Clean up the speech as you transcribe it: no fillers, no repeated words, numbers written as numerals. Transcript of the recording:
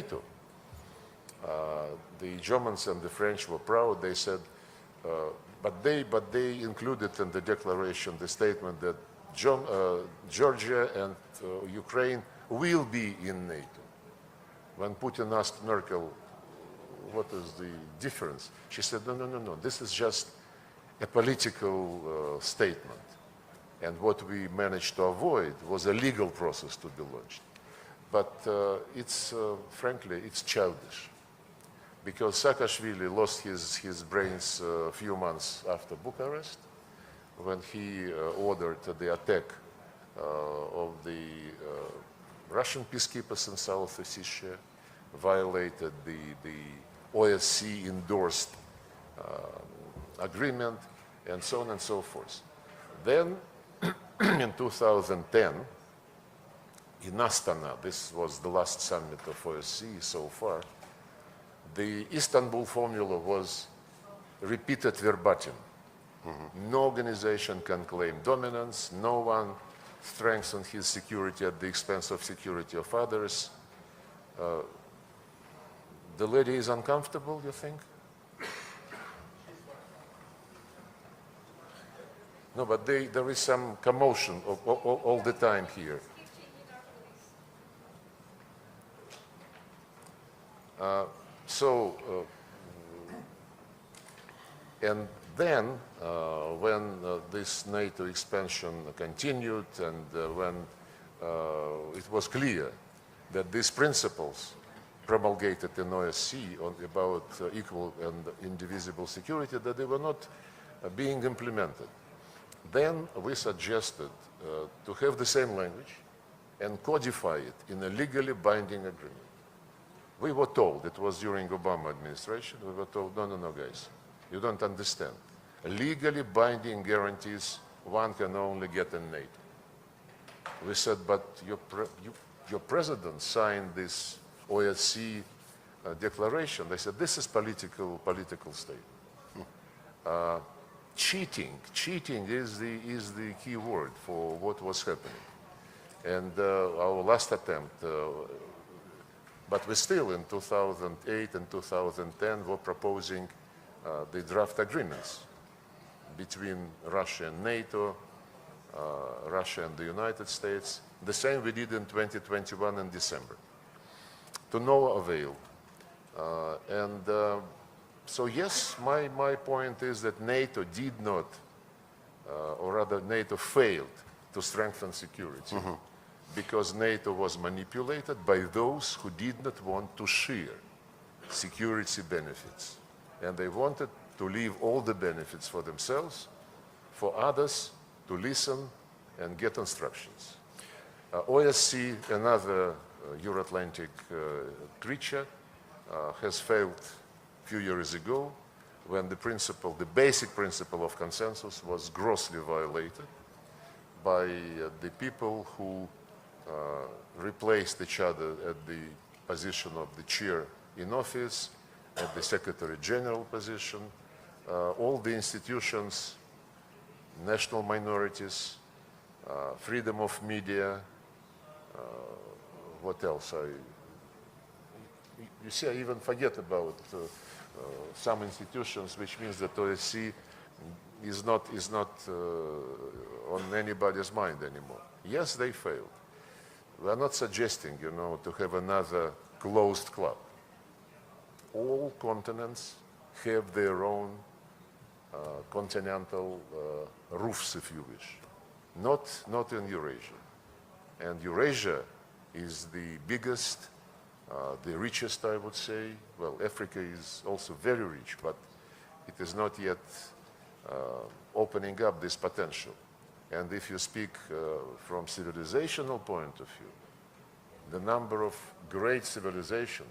NATO. The Germans and the French were proud. They said, but they included in the declaration the statement that Georgia and Ukraine will be in NATO. When Putin asked Merkel, what is the difference? She said, no, this is just a political statement. And what we managed to avoid was a legal process to be launched. But frankly, it's childish. Because Saakashvili lost his brains a few months after Bucharest, when he ordered the attack of the Russian peacekeepers in South Ossetia, violated the OSCE-endorsed agreement, and so on and so forth. Then, in 2010, in Astana, this was the last summit of OSCE so far, the Istanbul formula was repeated verbatim. No organization can claim dominance, no one strengthens his security at the expense of security of others. The lady is uncomfortable, you think? No, but there is some commotion all the time here. And then, when this NATO expansion continued, and when it was clear that these principles promulgated in OSCE about equal and indivisible security, that they were not being implemented, then we suggested to have the same language and codify it in a legally binding agreement. We were told, it was during Obama administration, we were told, no, guys, you don't understand. Legally binding guarantees one can only get in NATO. We said, but your president signed this OSCE declaration. They said, this is political statement. Cheating is the key word for what was happening. And our last attempt, but we still, in 2008 and 2010, were proposing the draft agreements between Russia and NATO, Russia and the United States. The same we did in 2021 in December, to no avail. So yes, my point is that NATO did not, or rather NATO failed to strengthen security. Because NATO was manipulated by those who did not want to share security benefits. And they wanted to leave all the benefits for themselves, for others to listen and get instructions. OSCE, another Euro-Atlantic creature, has failed a few years ago when the basic principle of consensus was grossly violated by the people who replaced each other at the position of the chair in office, at the Secretary General position, all the institutions, national minorities, freedom of media, what else? You see, I even forget about some institutions, which means that OSCE is not on anybody's mind anymore. Yes, they failed. We are not suggesting, to have another closed club. All continents have their own continental roofs, if you wish. Not in Eurasia. And Eurasia is the biggest, the richest, I would say. Well, Africa is also very rich, but it is not yet opening up this potential. And if you speak from civilizational point of view, the number of great civilizations